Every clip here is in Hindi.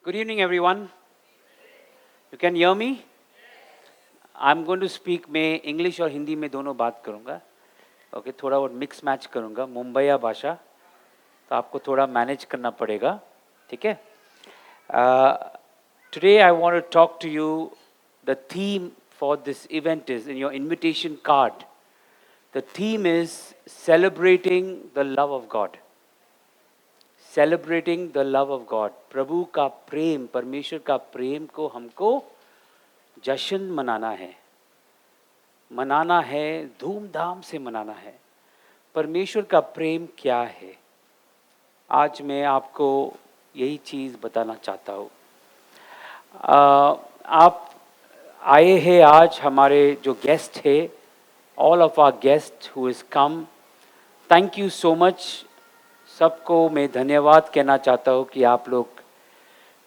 Good evening, everyone. You can hear me? I'm going to speak मैं इंग्लिश और हिंदी में दोनों बात करूँगा. ओके थोड़ा और मिक्स मैच करूँगा मुंबईया भाषा तो आपको थोड़ा मैनेज करना पड़ेगा ठीक है. Today I want to talk to you. The theme for this event is in your invitation card. The theme is celebrating the love of God. Celebrating the love of God. प्रभु का प्रेम, परमेश्वर का प्रेम को हमको जश्न मनाना है, धूमधाम से मनाना है. परमेश्वर का प्रेम क्या है, आज मैं आपको यही चीज़ बताना चाहता हूँ. आप आए हैं आज, हमारे जो गेस्ट है, all of our guest who is come, thank you so much. सबको मैं धन्यवाद कहना चाहता हूँ कि आप लोग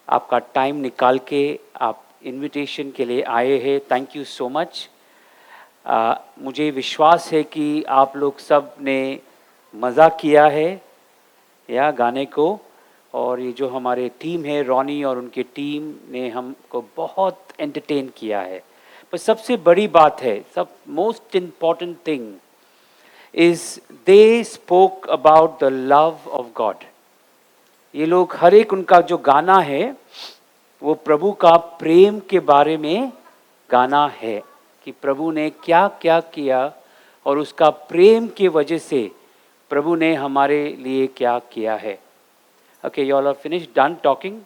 आपका टाइम निकाल के आप इनविटेशन के लिए आए हैं. Thank you so much. मुझे विश्वास है कि आप लोग सब ने मज़ा किया है या गाने को, और ये जो हमारे टीम है, रॉनी और उनके टीम ने हमको बहुत एंटरटेन किया है. पर सबसे बड़ी बात है, सब most important thing is they spoke about the love of God. ये लोग हर एक उनका जो गाना है वो प्रभु का प्रेम के बारे में गाना है कि प्रभु ने क्या क्या किया और उसका प्रेम के वजह से प्रभु ने हमारे लिए क्या किया है. Okay, you all are finish done talking.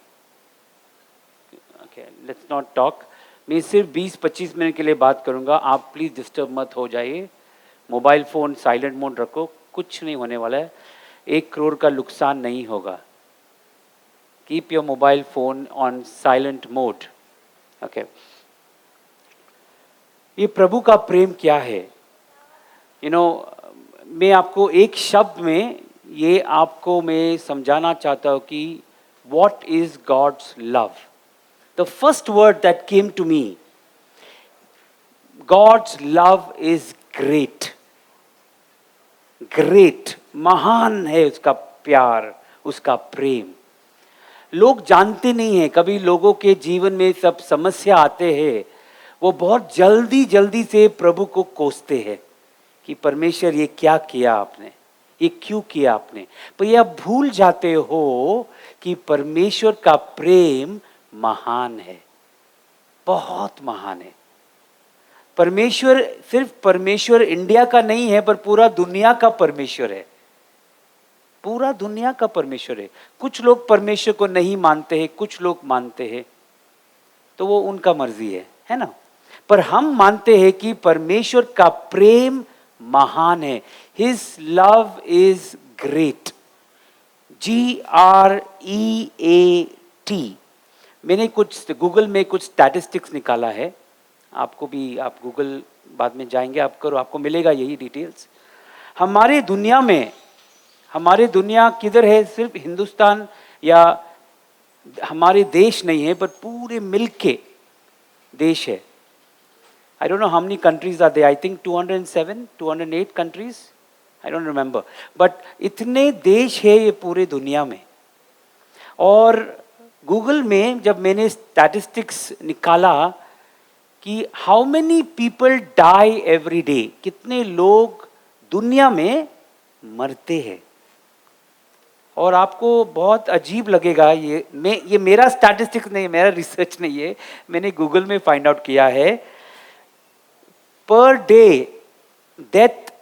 Okay, let's not talk. मैं सिर्फ 20-25 मिनट के लिए बात करूँगा, आप प्लीज़ डिस्टर्ब मत हो जाइए. मोबाइल फ़ोन साइलेंट मोड रखो, कुछ नहीं होने वाला है, 1 करोड़ का नुकसान नहीं होगा. Keep your mobile phone on silent mode. Okay, ये प्रभु का प्रेम क्या है, मैं आपको एक शब्द में ये आपको मैं समझाना चाहता हूँ कि what is God's love. The first word that came to me, God's love is great. Great, महान है उसका प्यार, उसका प्रेम. लोग जानते नहीं हैं, कभी लोगों के जीवन में सब समस्या आते हैं, वो बहुत जल्दी जल्दी से प्रभु को कोसते हैं कि परमेश्वर ये क्या किया आपने, ये क्यों किया आपने. पर ये आप भूल जाते हो कि परमेश्वर का प्रेम महान है, बहुत महान है. परमेश्वर सिर्फ परमेश्वर इंडिया का नहीं है, पर पूरा दुनिया का परमेश्वर है. पूरा दुनिया का परमेश्वर है. कुछ लोग परमेश्वर को नहीं मानते हैं, कुछ लोग मानते हैं, तो वो उनका मर्जी है ना. पर हम मानते हैं कि परमेश्वर का प्रेम महान है. His love is great. GREAT. मैंने कुछ गूगल में कुछ स्टैटिस्टिक्स निकाला है, आपको भी, आप गूगल बाद में जाएंगे आप करो, आपको मिलेगा यही डिटेल्स. हमारे दुनिया किधर है, सिर्फ हिंदुस्तान या हमारे देश नहीं है, पर पूरे मिल्क के देश है. I don't know how many countries are there. I think 207 208 countries, I don't remember, but इतने देश है ये पूरे दुनिया में. और गूगल में जब मैंने स्टैटिस्टिक्स निकाला कि how many people die every day, कितने लोग दुनिया में मरते हैं, और आपको बहुत अजीब लगेगा. ये मेरा स्टैटिस्टिक्स नहीं है, मेरा रिसर्च नहीं है, मैंने गूगल में फाइंड आउट किया है. पर डे डेथ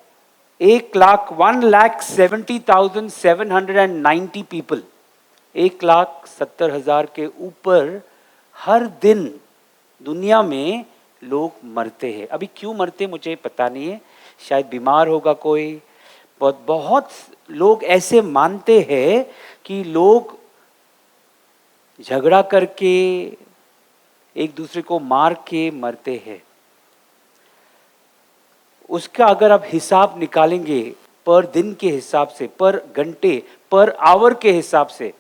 1,70,790 पीपल, 1,70,000 के ऊपर हर दिन दुनिया में लोग मरते हैं. अभी क्यों मरते मुझे पता नहीं है, शायद बीमार होगा कोई. बहुत लोग ऐसे मानते हैं कि लोग झगड़ा करके एक दूसरे को मार के मरते हैं. उसका अगर आप हिसाब निकालेंगे पर दिन के हिसाब से, पर घंटे, पर आवर के हिसाब से,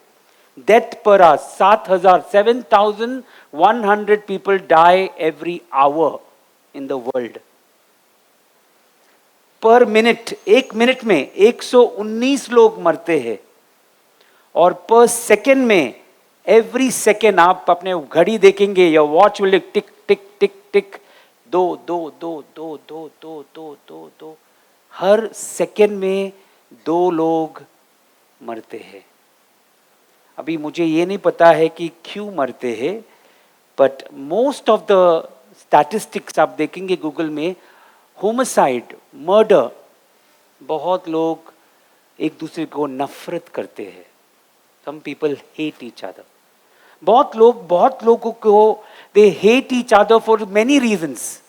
death per hour 7,100 people die every hour in the world. पर मिनट, 1 मिनट में 119 लोग मरते हैं, और पर सेकेंड में एवरी सेकेंड आप अपने घड़ी देखेंगे, योर वॉच विल टिक टिक टिक टिक, दो दो दो दो दो दो दो दो दो, हर सेकेंड में 2 लोग मरते हैं। अभी मुझे ये नहीं पता है कि क्यों मरते हैं, but most of the statistics आप देखेंगे गूगल में, होमिसाइड, मर्डर, बहुत लोग एक दूसरे को नफरत करते हैं। Some people hate each other. बहुत लोगों को they hate each other for many reasons.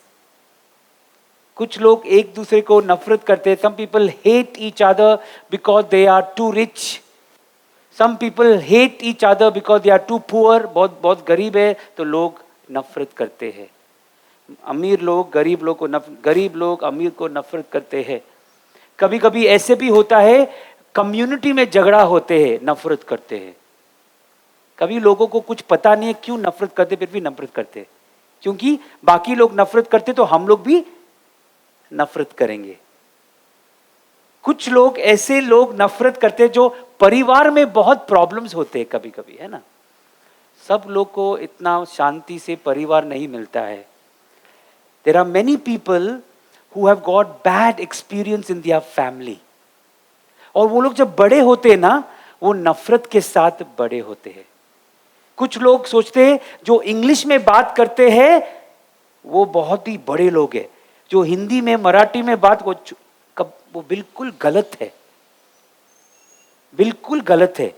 कुछ लोग एक दूसरे को नफरत करते हैं। Some people hate each other because they are too rich. Some people hate each other because they are too poor. बहुत गरीब है तो लोग नफरत करते हैं। अमीर लोग गरीब लोग को गरीब लोग अमीर को नफरत करते हैं। कभी कभी ऐसे भी होता है, कम्युनिटी में झगड़ा होते हैं, नफरत करते हैं। कभी लोगों को कुछ पता नहीं है क्यों नफरत करते, फिर भी नफरत करते, क्योंकि बाकी लोग नफरत करते तो हम लोग भी नफरत करेंगे। कुछ लोग ऐसे लोग नफरत करते जो परिवार में बहुत प्रॉब्लम्स होते हैं कभी कभी, है ना। सब लोग को इतना शांति से परिवार नहीं मिलता है। There are many people who have got bad experience in their family, और वो लोग जब बड़े होते हैं ना, वो नफरत के साथ बड़े होते हैं। कुछ लोग सोचते हैं जो इंग्लिश में बात करते हैं वो बहुत ही बड़े लोग हैं, जो हिंदी में मराठी में बात वो बिल्कुल गलत है, बिल्कुल गलत है।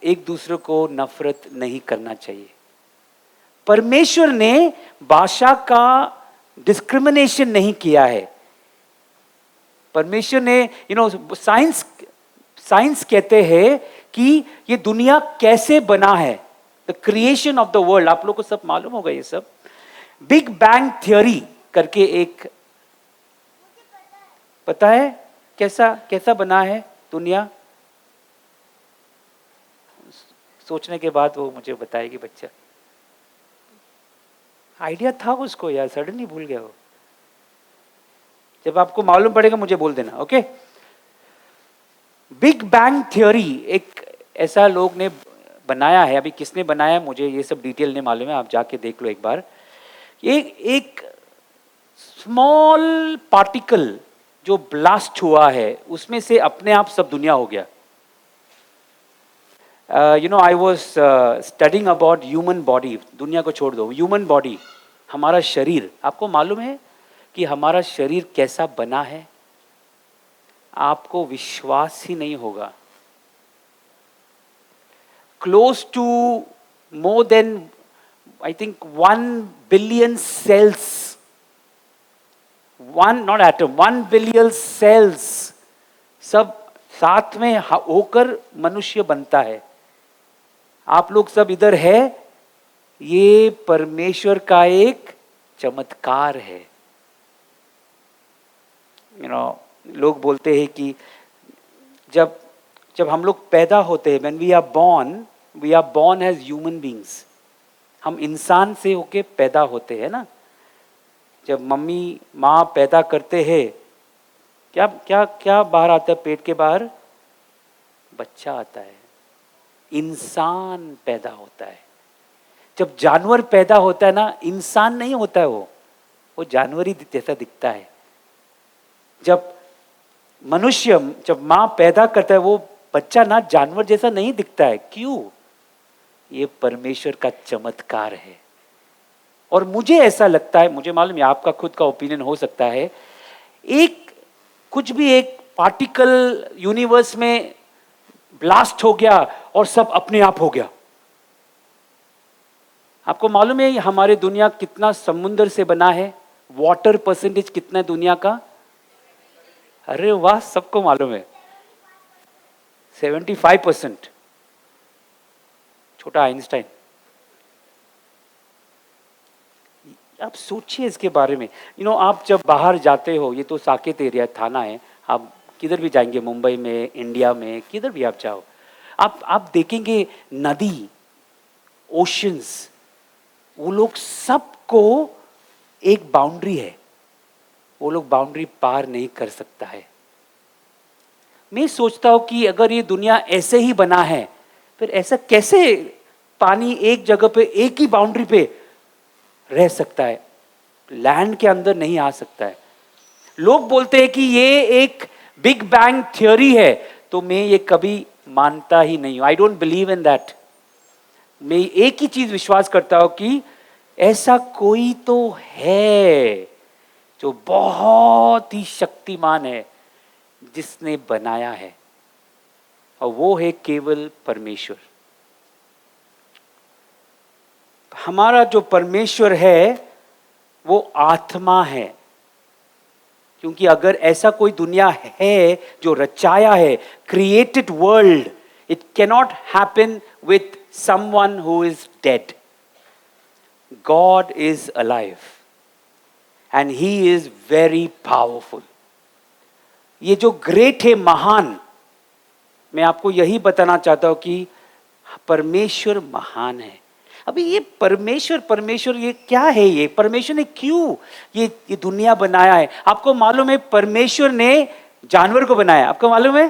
एक दूसरे को नफरत नहीं करना चाहिए। परमेश्वर ने भाषा का डिस्क्रिमिनेशन नहीं किया है। परमेश्वर ने साइंस कहते हैं कि ये दुनिया कैसे बना है, the creation of the world. आप लोग को सब मालूम होगा ये सब। बिग बैंग थ्योरी करके एक, पता है कैसा बना है दुनिया? सोचने के बाद वो मुझे बताएगी बच्चा। आइडिया था उसको यार, सडनली भूल गया वो। जब आपको मालूम पड़ेगा मुझे बोल देना, ओके। बिग बैंग थ्योरी एक ऐसा लोग ने बनाया है। अभी किसने बनाया मुझे ये सब डिटेल नहीं मालूम है, आप जाके देख लो एक बार। एक स्मॉल पार्टिकल जो ब्लास्ट हुआ है, उसमें से अपने आप सब दुनिया हो गया। I was studying about human body. दुनिया को छोड़ दो, ह्यूमन बॉडी, हमारा शरीर। आपको मालूम है कि हमारा शरीर कैसा बना है? आपको विश्वास ही नहीं होगा। Close to more than I think 1 billion cells, 1 billion cells सब साथ में होकर मनुष्य बनता है। आप लोग सब इधर है, ये परमेश्वर का एक चमत्कार है। लोग बोलते हैं कि जब हम लोग पैदा होते हैं, when we are born as human beings। हम इंसान से होके पैदा होते हैं ना। जब माँ पैदा करते हैं, क्या क्या क्या बाहर आता है पेट के बाहर? बच्चा आता है, इंसान पैदा होता है। जब जानवर पैदा होता है ना, इंसान नहीं होता है, वो जानवर ही जैसा दिखता है। जब माँ पैदा करता है, वो बच्चा ना जानवर जैसा नहीं दिखता है। क्यों? ये परमेश्वर का चमत्कार है। और मुझे ऐसा लगता है, मुझे मालूम है आपका खुद का ओपिनियन हो सकता है, कुछ भी एक पार्टिकल यूनिवर्स में ब्लास्ट हो गया और सब अपने आप हो गया। आपको मालूम है हमारे दुनिया कितना समुद्र से बना है? वाटर परसेंटेज कितना है दुनिया का? अरे वाह, सबको मालूम है। 75%। छोटा आइंस्टाइन। आप सोचिए इसके बारे में। आप जब बाहर जाते हो, ये तो साकेत एरिया थाना है, आप किधर भी जाएंगे, मुंबई में, इंडिया में, किधर भी आप जाओ, आप देखेंगे नदी, ओशंस, वो लोग सबको एक बाउंड्री है, वो लोग बाउंड्री पार नहीं कर सकता है। मैं सोचता हूं कि अगर ये दुनिया ऐसे ही बना है फिर ऐसा कैसे पानी एक जगह पे एक ही बाउंड्री पे रह सकता है, लैंड के अंदर नहीं आ सकता है? लोग बोलते हैं कि ये एक बिग बैंग थ्योरी है, तो मैं ये कभी मानता ही नहीं हूं। I don't believe in that. मैं एक ही चीज विश्वास करता हूं कि ऐसा कोई तो है जो बहुत ही शक्तिमान है, जिसने बनाया है, और वो है केवल परमेश्वर। हमारा जो परमेश्वर है वो आत्मा है, क्योंकि अगर ऐसा कोई दुनिया है जो रचाया है, created world, it cannot happen with someone who is dead. God is alive and he is very powerful. ये जो ग्रेट है, महान, मैं आपको यही बताना चाहता हूं कि परमेश्वर महान है। अभी ये परमेश्वर ये क्या है? ये परमेश्वर ने क्यों ये दुनिया बनाया है? आपको मालूम है परमेश्वर ने जानवर को बनाया? आपको मालूम है?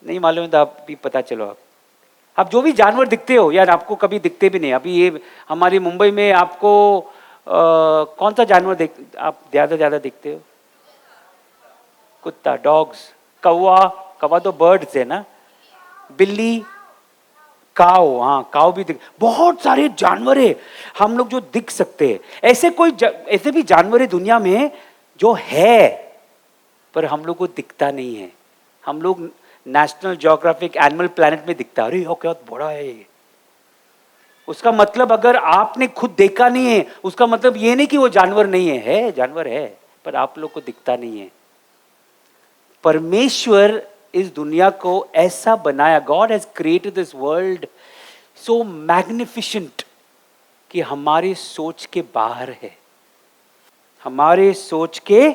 नहीं मालूम है तो आप भी पता चलो। आप जो भी जानवर दिखते हो, यार आपको कभी दिखते भी नहीं। अभी ये हमारी मुंबई में आपको कौन सा जानवर आप ज्यादा दिखते हो? कुत्ता, डॉग्स, कौवा तो बर्ड्स है ना, बिल्ली, काव, हाँ काव भी दिख, बहुत सारे जानवर है हम लोग जो दिख सकते हैं। ऐसे भी जानवर है दुनिया में जो है, पर हम लोग को दिखता नहीं है। हम लोग नेशनल ज्योग्राफिक एनिमल प्लैनेट में दिखता है, अरे ये क्या बड़ा है ये। उसका मतलब अगर आपने खुद देखा नहीं है, उसका मतलब ये नहीं कि वो जानवर नहीं है जानवर है, पर आप लोग को दिखता नहीं है। परमेश्वर इस दुनिया को ऐसा बनाया, God has created this world so magnificent कि हमारे सोच के बाहर है, हमारे सोच के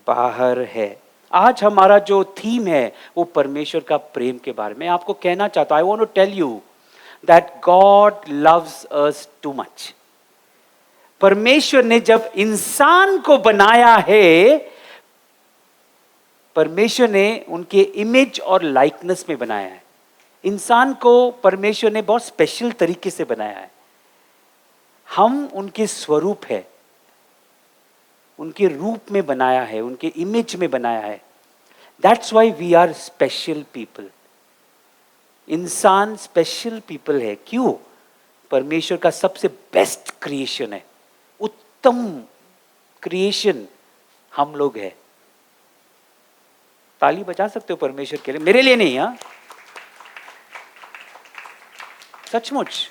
बाहर है। आज हमारा जो थीम है वो परमेश्वर का प्रेम के बारे में आपको कहना चाहता हूं। I want to tell you that God loves us too much. परमेश्वर ने जब इंसान को बनाया है, परमेश्वर ने उनके इमेज और लाइकनेस में बनाया है। इंसान को परमेश्वर ने बहुत स्पेशल तरीके से बनाया है। हम उनके स्वरूप है, उनके रूप में बनाया है, उनके इमेज में बनाया है। That's why we are special people. इंसान स्पेशल पीपल है। क्यों? परमेश्वर का सबसे बेस्ट क्रिएशन है, उत्तम क्रिएशन हम लोग है। ताली बजा सकते हो परमेश्वर के लिए, मेरे लिए नहीं, हाँ सचमुच।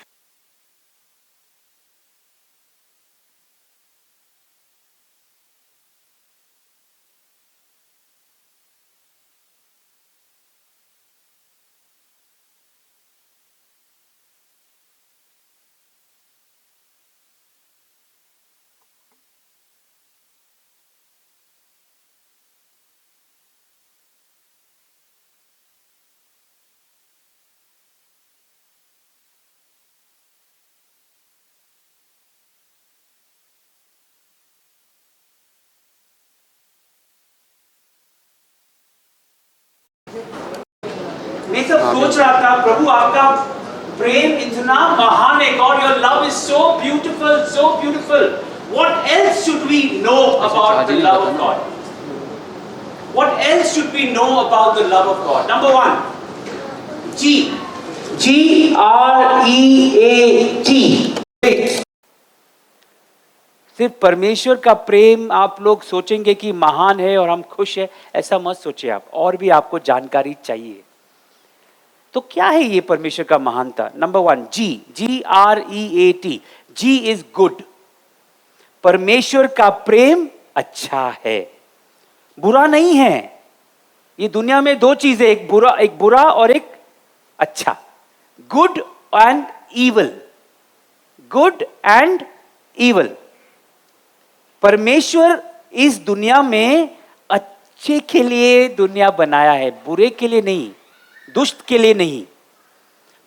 मैं सब सोच रहा था, प्रभु आपका प्रेम इतना महान है। God your love is so beautiful, so beautiful. What else should we know about the love of God? What else should we know about the love of God? Number 1, GREAT। सिर्फ परमेश्वर का प्रेम आप लोग सोचेंगे कि महान है और हम खुश है, ऐसा मत सोचिए आप। और भी आपको जानकारी चाहिए तो क्या है ये परमेश्वर का महानता? Number 1, GREAT। G is good. परमेश्वर का प्रेम अच्छा है, बुरा नहीं है। ये दुनिया में दो चीजें, एक बुरा और एक अच्छा। Good and evil, good and evil. परमेश्वर इस दुनिया में अच्छे के लिए दुनिया बनाया है, बुरे के लिए नहीं, दुष्ट के लिए नहीं।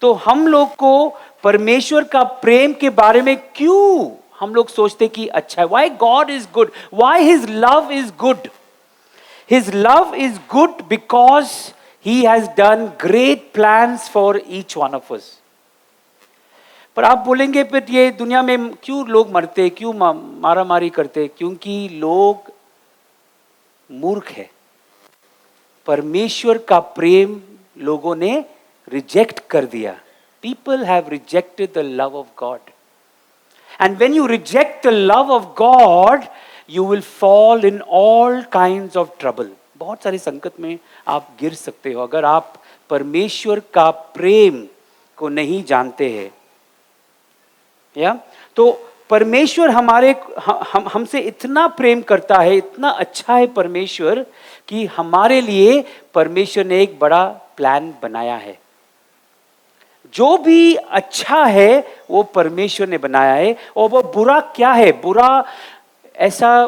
तो हम लोग को परमेश्वर का प्रेम के बारे में क्यों हम लोग सोचते कि अच्छा है? Why God is good? Why His love is good? His love is good because He has done great plans for each one of us. पर आप बोलेंगे फिर ये दुनिया में क्यों लोग मरते, क्यों मारा मारी करते? क्योंकि लोग मूर्ख है। परमेश्वर का प्रेम लोगों ने रिजेक्ट कर दिया. People have rejected the love of God. And when you reject the love of God, you will fall in all kinds of trouble. बहुत सारे संकट में आप गिर सकते हो अगर आप परमेश्वर का प्रेम को नहीं जानते हैं. या तो परमेश्वर हमसे इतना प्रेम करता है, इतना अच्छा है परमेश्वर, कि हमारे लिए परमेश्वर ने एक बड़ा प्लान बनाया है. जो भी अच्छा है वो परमेश्वर ने बनाया है. और वो बुरा क्या है? बुरा ऐसा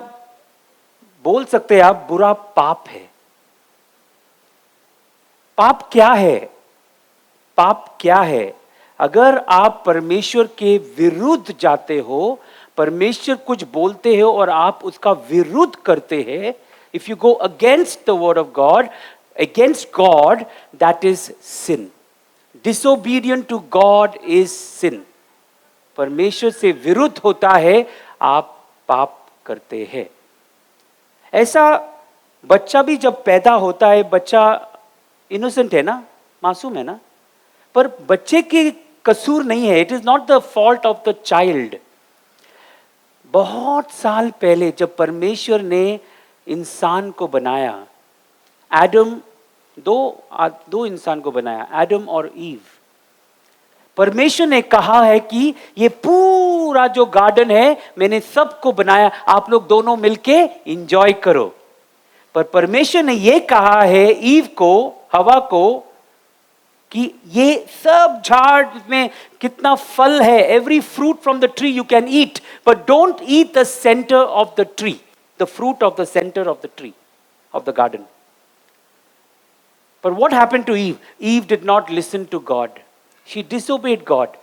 बोल सकते हैं आप, बुरा पाप है. पाप क्या है? पाप क्या है? अगर आप परमेश्वर के विरुद्ध जाते हो, परमेश्वर कुछ बोलते हो और आप उसका विरुद्ध करते हैं, if you go against the word of God, against God, that is sin. Disobedient to God is sin. परमेश्वर से विरुद्ध होता है, आप पाप करते हैं. ऐसा बच्चा भी जब पैदा होता है, बच्चा इनोसेंट है ना, मासूम है ना, पर बच्चे के कसूर नहीं है. It is not the fault of the child. बहुत साल पहले जब परमेश्वर ने इंसान को बनाया, एडम, दो इंसान को बनाया, एडम और ईव. परमेश्वर ने कहा है कि ये पूरा जो गार्डन है मैंने सबको बनाया, आप लोग दोनों मिलके एंजॉय करो. पर परमेश्वर ने ये कहा है ईव को, हवा को, कि ये सब झाड़ में कितना फल है, every fruit from the tree you can eat, but don't eat the centre of the tree, the fruit of the centre of the tree of the garden. But what happened to Eve? Eve did not listen to God. She disobeyed God.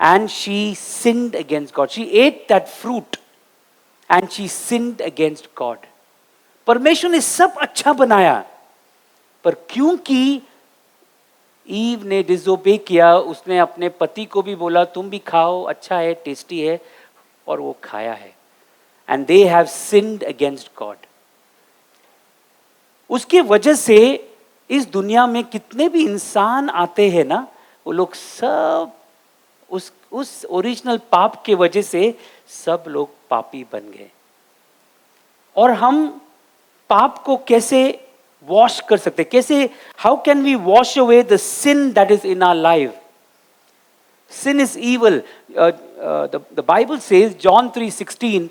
And she sinned against God. She ate that fruit. And she sinned against God. परमेश्वर ने सब अच्छा बनाया, पर क्योंकि ईव ने डिसोबे किया, उसने अपने पति को भी बोला तुम भी खाओ, अच्छा है, टेस्टी है, और वो खाया है. And they have sinned against God. उसके वजह से इस दुनिया में कितने भी इंसान आते हैं ना, वो लोग सब उस ओरिजिनल पाप के वजह से सब लोग पापी बन गए. और हम पाप को कैसे वॉश कर सकते, कैसे, how can we wash away the sin that is in our life? Sin is evil. The Bible says, John 3:16,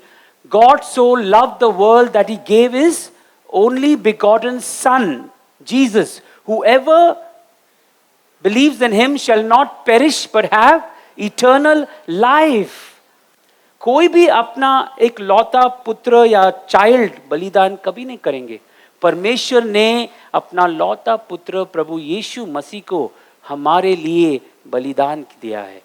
God so loved the world that he gave his only begotten Son, Jesus. Whoever believes in him shall not perish but have eternal life. कोई भी अपना एक लौता पुत्र या चाइल्ड बलिदान कभी नहीं करेंगे. परमेश्वर ने अपना लौता पुत्र प्रभु यीशु मसीह को हमारे लिए बलिदान दिया है.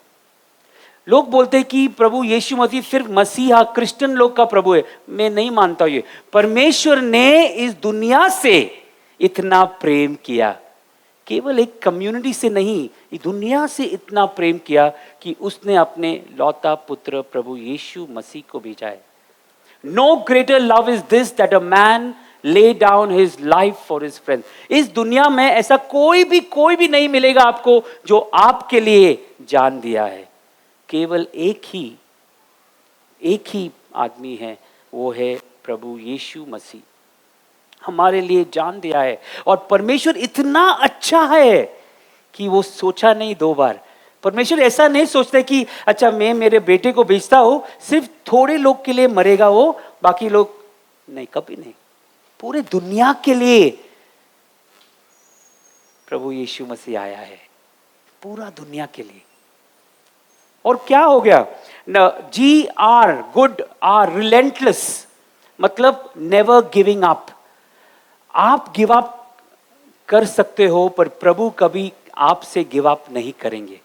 लोग बोलते हैं कि प्रभु यीशु मसीह सिर्फ मसीहा क्रिश्चियन लोग का प्रभु है. मैं नहीं मानता ये. परमेश्वर ने इस दुनिया से इतना प्रेम किया, केवल एक कम्युनिटी से नहीं, इस दुनिया से इतना प्रेम किया कि उसने अपने लौता पुत्र प्रभु यीशु मसीह को भेजा है. No greater love is this that a man lay down his life for his friends. इस दुनिया में ऐसा कोई भी नहीं मिलेगा आपको जो आपके लिए जान दिया है. केवल एक ही आदमी है, वो है प्रभु यीशु मसीह. हमारे लिए जान दिया है. और परमेश्वर इतना अच्छा है कि वो सोचा नहीं दो बार. परमेश्वर ऐसा नहीं सोचता कि अच्छा मैं मेरे बेटे को भेजता हूं, सिर्फ थोड़े लोग के लिए मरेगा वो, बाकी लोग नहीं, कभी नहीं. पूरे दुनिया के लिए प्रभु यीशु मसीह आया है, पूरा दुनिया के लिए. और क्या हो गया? GR, गुड, आर रिलेंटलेस, मतलब नेवर गिविंग अप. आप गिव अप कर सकते हो, पर प्रभु कभी आपसे गिव अप नहीं करेंगे.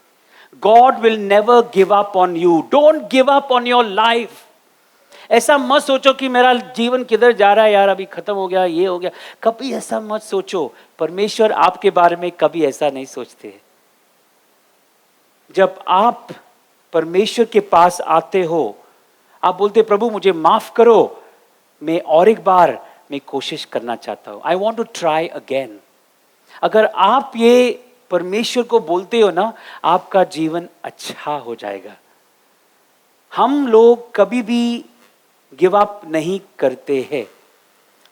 God will never give up on you. Don't give up on your life. ऐसा मत सोचो कि मेरा जीवन किधर जा रहा है यार, अभी खत्म हो गया, ये हो गया। कभी ऐसा मत सोचो। परमेश्वर आपके बारे में कभी ऐसा नहीं सोचते। जब आप परमेश्वर के पास आते हो, आप बोलते प्रभु मुझे माफ करो, मैं और एक बार मैं कोशिश करना चाहता हूं, I want to try again. अगर आप ये परमेश्वर को बोलते हो ना, आपका जीवन अच्छा हो जाएगा। हम लोग कभी भी गिव अप नहीं करते हैं।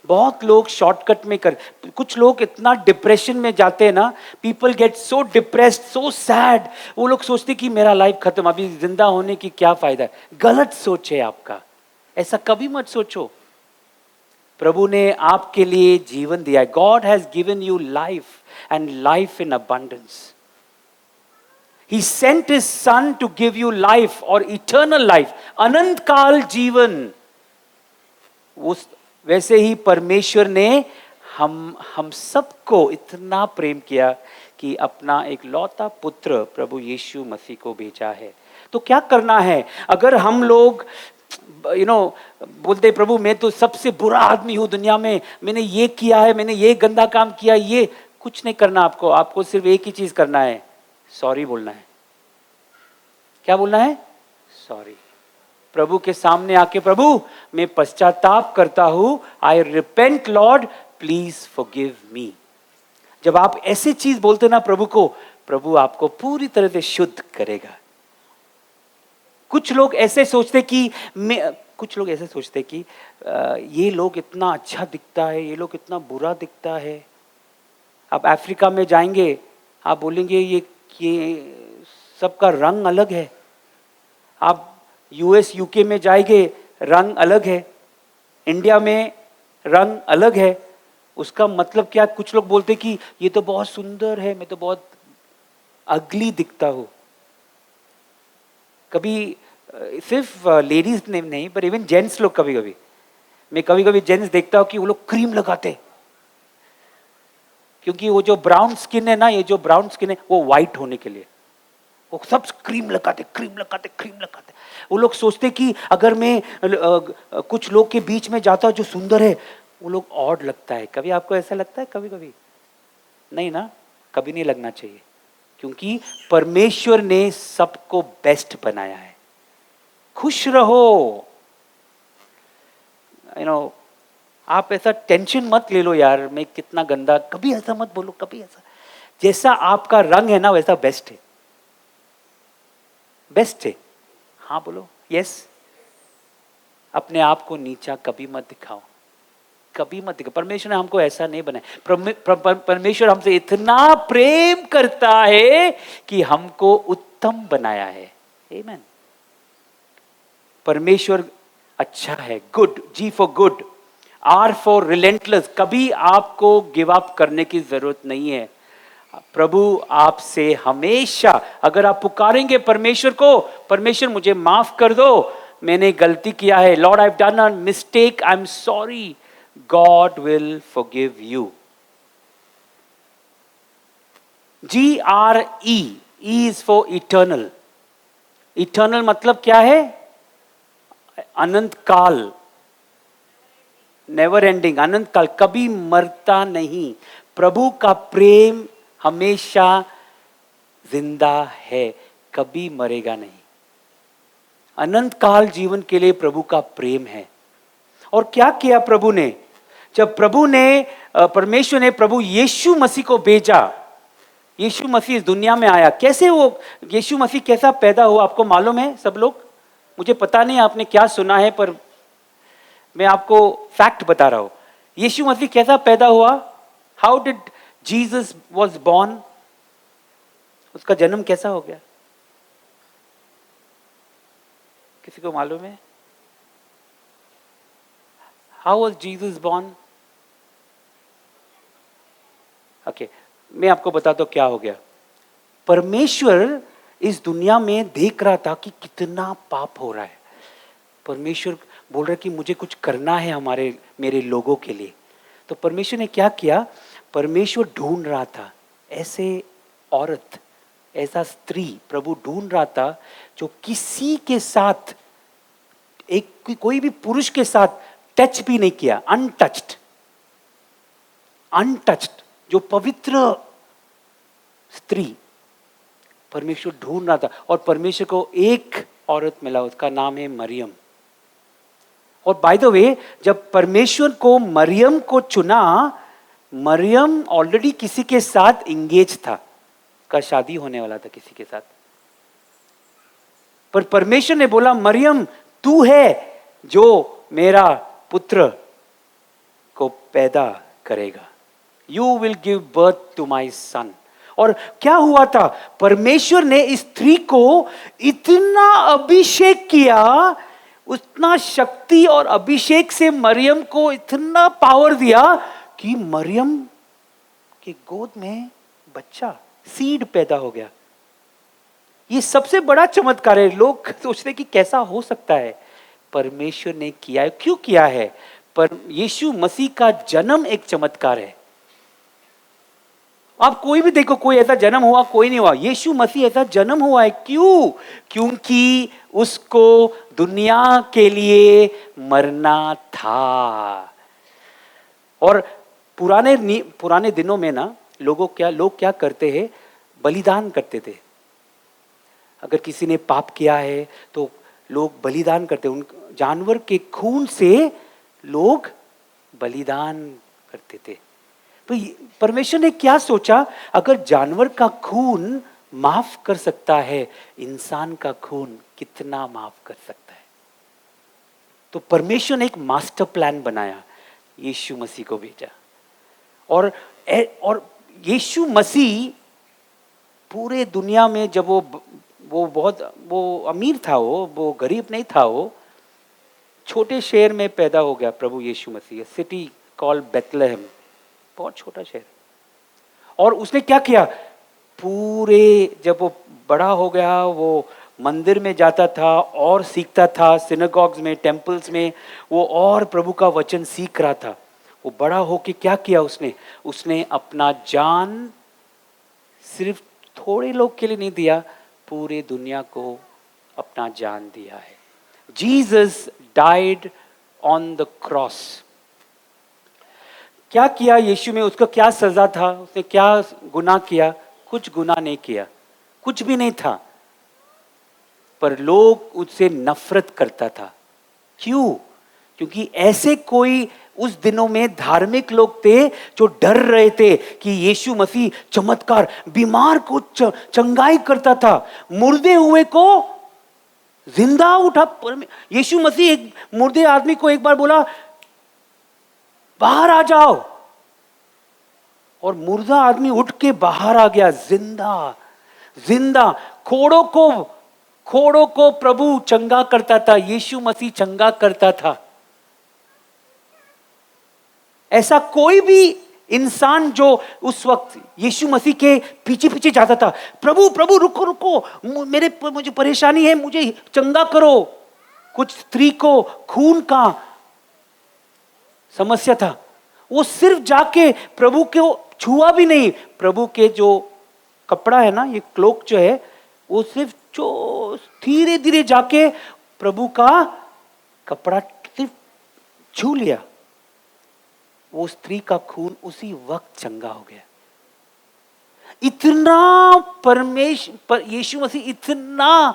बहुत लोग शॉर्टकट में कर, कुछ लोग इतना डिप्रेशन में जाते हैं ना, people get so depressed, so sad, वो लोग सोचते कि मेरा लाइफ खत्म, अभी जिंदा होने की क्या फायदा है। गलत सोच है आपका, ऐसा कभी मत सोचो। प्रभु ने आपके लिए जीवन दिया है। God has given you life and life in abundance. He sent his son to give you life or eternal life, अनंत काल जीवन। उस वैसे ही परमेश्वर ने हम सबको इतना प्रेम किया कि अपना एक लौता पुत्र प्रभु यीशु मसीह को भेजा है। तो क्या करना है? अगर हम लोग बोलते प्रभु मैं तो सबसे बुरा आदमी हूं दुनिया में, मैंने ये किया है, मैंने ये गंदा काम किया, ये कुछ नहीं करना आपको। आपको सिर्फ एक ही चीज करना है, सॉरी बोलना है। क्या बोलना है? सॉरी। प्रभु के सामने आके प्रभु मैं पश्चाताप करता हूं, I repent Lord, please forgive me. जब आप ऐसी चीज बोलते ना प्रभु को, प्रभु आपको पूरी तरह से शुद्ध करेगा। कुछ लोग ऐसे सोचते कि ये लोग इतना अच्छा दिखता है, ये लोग इतना बुरा दिखता है। आप अफ्रीका में जाएंगे, आप बोलेंगे ये सबका रंग अलग है। आप यूएस यूके में जाएंगे, रंग अलग है। इंडिया में रंग अलग है। उसका मतलब क्या? कुछ लोग बोलते कि ये तो बहुत सुंदर है, मैं तो बहुत अगली दिखता हूं। कभी सिर्फ लेडीज ने नहीं, पर इवन जेंट्स लोग मैं कभी कभी जेंट्स देखता हूं कि वो लोग क्रीम लगाते, क्योंकि वो जो ब्राउन स्किन है ना, ये जो ब्राउन स्किन है वो व्हाइट होने के लिए वो सब क्रीम लगाते। वो लोग सोचते कि अगर मैं कुछ लोग के बीच में जाता हूं जो सुंदर है, वो लोग ऑड लगता है। कभी आपको ऐसा लगता है? कभी नहीं ना, कभी नहीं लगना चाहिए, क्योंकि परमेश्वर ने सबको बेस्ट बनाया है। खुश रहो। आप ऐसा टेंशन मत ले लो यार मैं कितना गंदा, कभी ऐसा मत बोलो। कभी ऐसा, जैसा आपका रंग है ना वैसा बेस्ट है। हाँ बोलो यस। अपने आप को नीचा कभी मत दिखाओ। परमेश्वर ने हमको ऐसा नहीं बनाया। परमेश्वर हमसे इतना प्रेम करता है कि हमको उत्तम बनाया है। आमीन। परमेश्वर अच्छा है। Good, G for good, R for relentless. कभी आपको गिव अप करने की जरूरत नहीं है। प्रभु आपसे हमेशा, अगर आप पुकारेंगे परमेश्वर को, परमेश्वर मुझे माफ कर दो, मैंने गलती किया है, Lord I have done a mistake, I am sorry, God will forgive you. GRE, E is for eternal. Eternal मतलब क्या है? अनंत काल, नेवर एंडिंग, अनंत काल, कभी मरता नहीं। प्रभु का प्रेम हमेशा जिंदा है, कभी मरेगा नहीं। अनंत काल जीवन के लिए प्रभु का प्रेम है। और क्या किया प्रभु ने? जब परमेश्वर ने प्रभु यीशु मसीह को भेजा, यीशु मसीह इस दुनिया में आया। कैसे वो यीशु मसीह कैसा पैदा हुआ आपको मालूम है? सब लोग, मुझे पता नहीं आपने क्या सुना है, पर मैं आपको फैक्ट बता रहा हूं। यीशु मसीह कैसा पैदा हुआ? How did Jesus was born? उसका जन्म कैसा हो गया? किसी को मालूम है? How was Jesus born? Okay, मैं आपको बताता हूं क्या हो गया। परमेश्वर इस दुनिया में देख रहा था कि कितना पाप हो रहा है। परमेश्वर बोल रहा कि मुझे कुछ करना है मेरे लोगों के लिए। तो परमेश्वर ने क्या किया? परमेश्वर ढूंढ रहा था ऐसे औरत, ऐसा स्त्री प्रभु ढूंढ रहा था जो किसी के साथ एक कोई भी पुरुष के साथ टच भी नहीं किया, अनटच्ड, अनटच्ड। जो पवित्र स्त्री परमेश्वर ढूंढ रहा था, और परमेश्वर को एक औरत मिला, उसका नाम है मरियम। और बाय द वे, जब परमेश्वर को मरियम को चुना, मरियम ऑलरेडी किसी के साथ इंगेज था, का शादी होने वाला था किसी के साथ। पर परमेश्वर ने बोला, मरियम तू है जो मेरा पुत्र को पैदा करेगा, you will give birth to my son. और क्या हुआ था, परमेश्वर ने इस स्त्री को इतना अभिषेक किया, उतना शक्ति और अभिषेक से मरियम को इतना पावर दिया कि मरियम के गोद में बच्चा, सीड पैदा हो गया। ये सबसे बड़ा चमत्कार है। लोग सोचते कि कैसा हो सकता है, परमेश्वर ने किया है। क्यों किया है? पर यीशु मसीह का जन्म एक चमत्कार है। आप कोई भी देखो, कोई ऐसा जन्म हुआ, कोई नहीं हुआ, यीशु मसीह ऐसा जन्म हुआ है। क्यों? क्योंकि उसको दुनिया के लिए मरना था। और पुराने दिनों में ना लोग क्या करते हैं, बलिदान करते थे। अगर किसी ने पाप किया है तो लोग बलिदान करते, उन जानवर के खून से लोग बलिदान करते थे। तो परमेश्वर ने क्या सोचा, अगर जानवर का खून माफ कर सकता है, इंसान का खून कितना माफ कर सकता है। तो परमेश्वर ने एक मास्टर प्लान बनाया, यीशु मसीह को भेजा। और यीशु मसीह पूरे दुनिया में, जब वो अमीर था, वो गरीब नहीं था, वो छोटे शहर में पैदा हो गया प्रभु यीशु मसीह, सिटी कॉल्ड बेथलेहम, बहुत छोटा शहर। और उसने क्या किया, जब वो बड़ा हो गया, वो मंदिर में जाता था और सीखता था, सिनेगॉग्स में, टेम्पल्स में वो और प्रभु का वचन सीख रहा था। वो बड़ा होके क्या किया उसने अपना जान सिर्फ थोड़े लोग के लिए नहीं दिया, पूरे दुनिया को अपना जान दिया है। Jesus died on the cross. क्या किया यीशु में, उसका क्या सजा था, उसने क्या गुनाह किया? कुछ गुनाह नहीं किया, कुछ भी नहीं था, पर लोग उससे नफरत करता था। क्यों? क्योंकि ऐसे कोई उस दिनों में धार्मिक लोग थे जो डर रहे थे कि यीशु मसीह चमत्कार, बीमार को चंगाई करता था, मुर्दे हुए को जिंदा उठा। यीशु मसीह एक मुर्दे आदमी को एक बार बोला, बाहर आ जाओ, और मुर्दा आदमी उठ के बाहर आ गया, जिंदा। खोड़ों को प्रभु चंगा करता था, यीशु मसीह चंगा करता था। ऐसा कोई भी इंसान जो उस वक्त यीशु मसीह के पीछे जाता था, प्रभु प्रभु रुको, मुझे परेशानी है, मुझे चंगा करो। कुछ स्त्री को खून का समस्या था, वो सिर्फ जाके प्रभु को छुआ भी नहीं, प्रभु के जो कपड़ा है ना, ये क्लोक जो है, वो सिर्फ जो धीरे धीरे जाके प्रभु का कपड़ा सिर्फ छू लिया, वो स्त्री का खून उसी वक्त चंगा हो गया। इतना यीशु मसीह इतना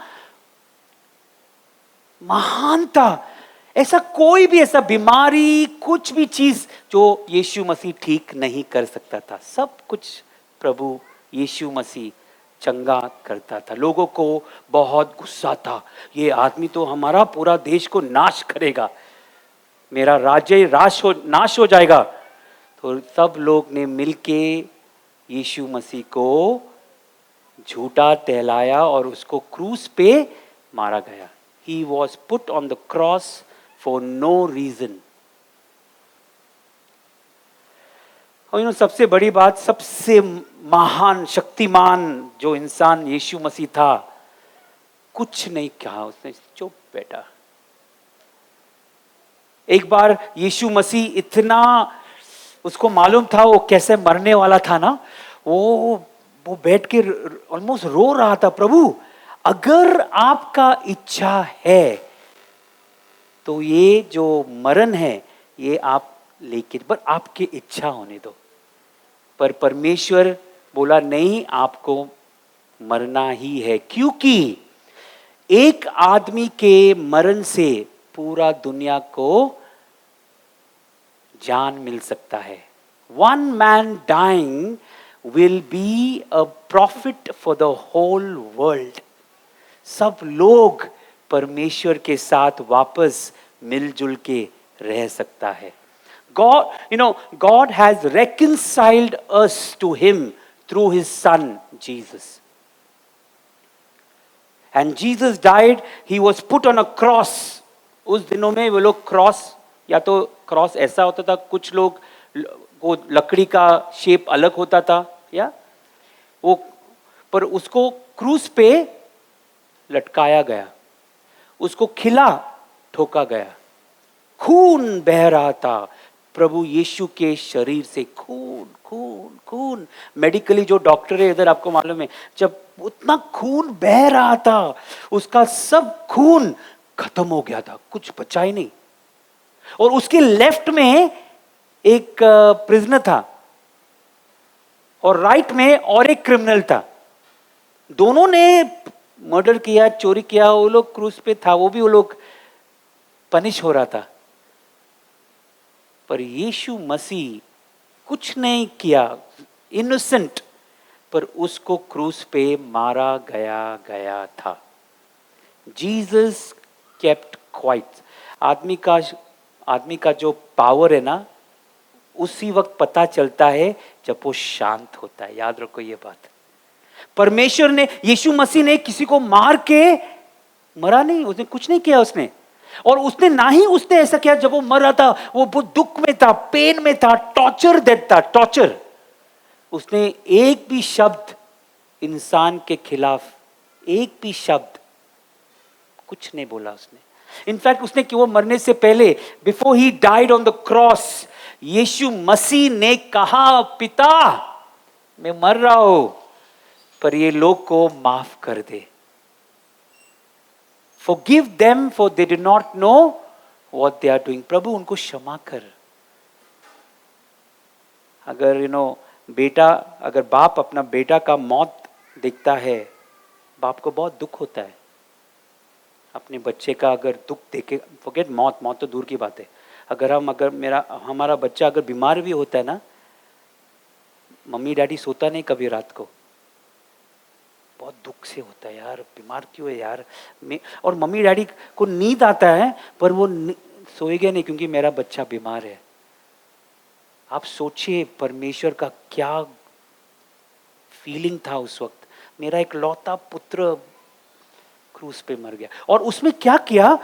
महान था। ऐसा कोई भी ऐसा बीमारी, कुछ भी चीज जो यीशु मसीह ठीक नहीं कर सकता था, सब कुछ प्रभु यीशु मसीह चंगा करता था। लोगों को बहुत गुस्सा था, ये आदमी तो हमारा पूरा देश को नाश करेगा, मेरा राज्य नाश हो जाएगा। तो सब लोग ने मिलके यीशु मसीह को झूठा टहलाया और उसको क्रूस पे मारा गया। He was put on the cross for no reason. और सबसे बड़ी बात, सबसे महान शक्तिमान जो इंसान यीशु मसीह था, कुछ नहीं कहा उसने, चुप बैठा। एक बार यीशु मसीह इतना, उसको मालूम था वो कैसे मरने वाला था ना, वो बैठ के ऑलमोस्ट रो रहा था, प्रभु अगर आपका इच्छा है तो ये जो मरण है ये आप लेके, पर आपकी इच्छा होने दो। पर परमेश्वर बोला नहीं, आपको मरना ही है, क्योंकि एक आदमी के मरण से पूरा दुनिया को जान मिल सकता है। One man dying will be a profit for the whole world. सब लोग परमेश्वर के साथ वापस मिलजुल के रह सकता है। God has reconciled us to him through his son Jesus. And Jesus died, he was put on a cross. उस दिनों में वो लोग क्रॉस, या तो क्रॉस ऐसा होता था, कुछ लोग वो लकड़ी का शेप अलग होता था, या वो, पर उसको क्रूस पे लटकाया गया, उसको खिला ठोका गया, खून बह रहा था प्रभु यीशु के शरीर से, खून खून खून। मेडिकली जो डॉक्टर है इधर, आपको मालूम है, जब उतना खून बह रहा था, उसका सब खून खत्म हो गया था, कुछ बचा ही नहीं। और उसके लेफ्ट में एक प्रिजनर था और राइट में और एक क्रिमिनल था। दोनों ने मर्डर किया, चोरी किया, वो लोग क्रूस पे था, वो लोग पनिश हो रहा था। पर यीशु मसीह कुछ नहीं किया, इनोसेंट, पर उसको क्रूस पे मारा गया था। Jesus kept quite. आदमी का जो पावर है ना, उसी वक्त पता चलता है जब वो शांत होता है। याद रखो ये बात। परमेश्वर ने, यीशु मसीह ने किसी को मार के मरा नहीं, उसने कुछ नहीं किया उसने। और उसने ना ही उसने ऐसा किया, जब वो मर रहा था वो बहुत दुख में था, पेन में था, टॉर्चर डेथ था, टॉर्चर। उसने एक भी शब्द इंसान के खिलाफ, एक भी शब्द कुछ नहीं बोला उसने। इनफैक्ट उसने कि वो मरने से पहले, before he died on the cross, Yeshu Masih ने कहा, पिता मैं मर रहा हूं, पर ये लोग को माफ कर दे। Forgive them for they do not know what they are doing. प्रभु उनको क्षमा कर। अगर बेटा, अगर बाप अपना बेटा का मौत देखता है, बाप को बहुत दुख होता है। अपने बच्चे का अगर दुख देखे, फॉरगेट मौत तो दूर की बात है। अगर हमारा बच्चा अगर बीमार भी होता है ना, मम्मी डैडी सोता नहीं कभी रात को, बहुत दुख से होता है, यार बीमार क्यों है यार। और मम्मी डैडी को नींद आता है, पर वो सोएगा नहीं क्योंकि मेरा बच्चा बीमार है। आप सोचिए परमेश्वर का क्या फीलिंग था उस वक्त। मेरा एक लौता पुत्र क्रूस पे मर गया। और उसमें क्या किया,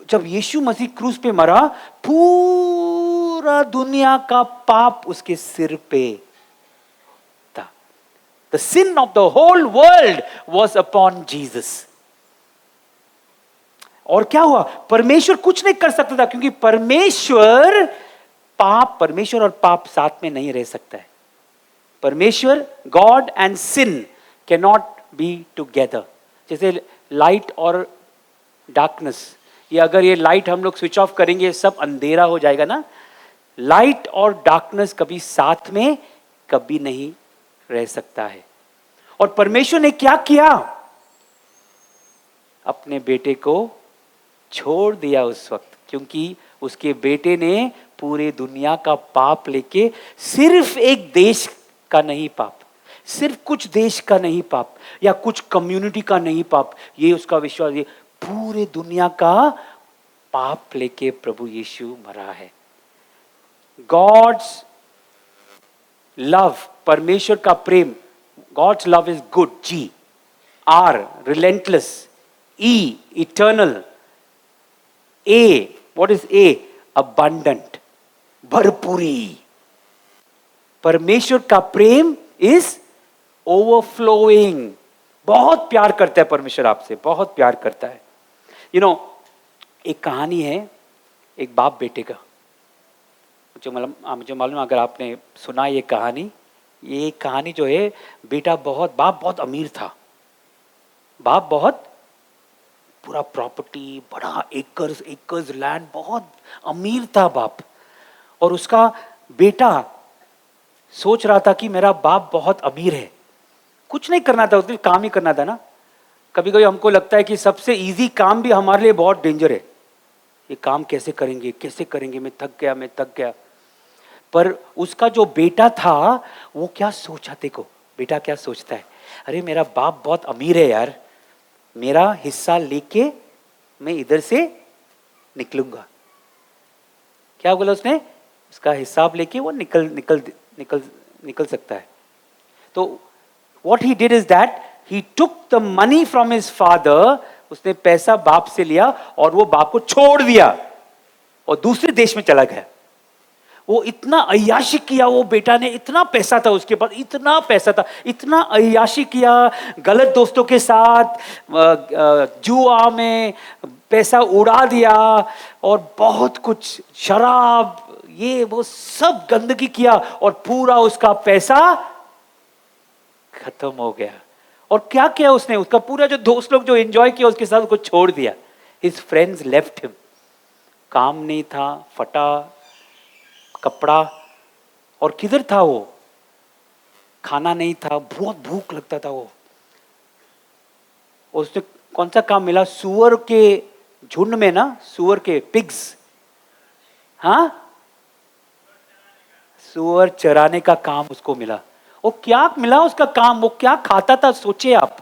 जब यीशु मसीह क्रूस पे मरा, पूरा दुनिया का पाप उसके सिर पे था। The sin of the whole world was upon Jesus. और क्या हुआ, परमेश्वर कुछ नहीं कर सकता था, क्योंकि परमेश्वर और पाप साथ में नहीं रह सकता है। परमेश्वर, God and sin can not be together. जैसे लाइट और डार्कनेस, ये अगर ये लाइट हम लोग स्विच ऑफ करेंगे, सब अंधेरा हो जाएगा ना। लाइट और डार्कनेस कभी साथ में कभी नहीं रह सकता है। और परमेश्वर ने क्या किया, अपने बेटे को छोड़ दिया उस वक्त, क्योंकि उसके बेटे ने पूरे दुनिया का पाप लेके, सिर्फ एक देश का नहीं पाप, सिर्फ कुछ देश का नहीं पाप, या कुछ कम्युनिटी का नहीं पाप, ये उसका विश्वास, ये पूरे दुनिया का पाप लेके प्रभु यीशु मरा है। गॉड्स लव, परमेश्वर का प्रेम, God's love is good, G, R relentless, E eternal, A what is A, abundant, भरपूरी। परमेश्वर का प्रेम इज ओवरफ्लोइंग। बहुत प्यार करता है परमेश्वर आपसे, बहुत प्यार करता है। एक कहानी है एक बाप बेटे का, मुझे मालूम अगर आपने सुना ये कहानी जो है, बाप बहुत अमीर था, बाप बहुत पूरा प्रॉपर्टी, बड़ा एकर्स एकर्स लैंड, बहुत अमीर था बाप। और उसका बेटा सोच रहा था कि मेरा बाप बहुत अमीर है, कुछ नहीं करना था उसने, काम ही करना था ना। कभी कभी हमको लगता है कि सबसे इजी काम भी हमारे लिए बहुत डेंजर है, ये काम कैसे करेंगे कैसे करेंगे, मैं थक गया। पर उसका जो बेटा था वो क्या सोचा, देखो बेटा क्या सोचता है, अरे मेरा बाप बहुत अमीर है यार, मेरा हिस्सा लेके मैं इधर से निकलूंगा। क्या बोला उसने, उसका हिसाब लेके वो निकल सकता है। तो what he did is that he took the money from his father, उसने पैसा बाप से लिया और वो बाप को छोड़ दिया और दूसरे देश में चला गया। वो इतना अय्याशी किया, वो बेटा ने, इतना पैसा था उसके पास, इतना पैसा था, इतना अय्याशी किया, गलत दोस्तों के साथ जुआ में पैसा उड़ा दिया और बहुत कुछ, शराब, ये वो सब गंदगी किया और पूरा उसका पैसा खत्म हो गया। और क्या किया उसने, उसका पूरा जो दोस्त लोग जो एंजॉय किया उसके साथ उसको छोड़ दिया। हिज फ्रेंड्स लेफ्ट हिम, काम नहीं था, फटा कपड़ा, और किधर था वो, खाना नहीं था, बहुत भूख लगता था वो। और उसने कौन सा काम मिला, सुअर के झुंड में ना, सुअर के पिग्स, हाँ सुअर चराने का काम उसको मिला। वो क्या मिला उसका काम, वो क्या खाता था सोचे आप,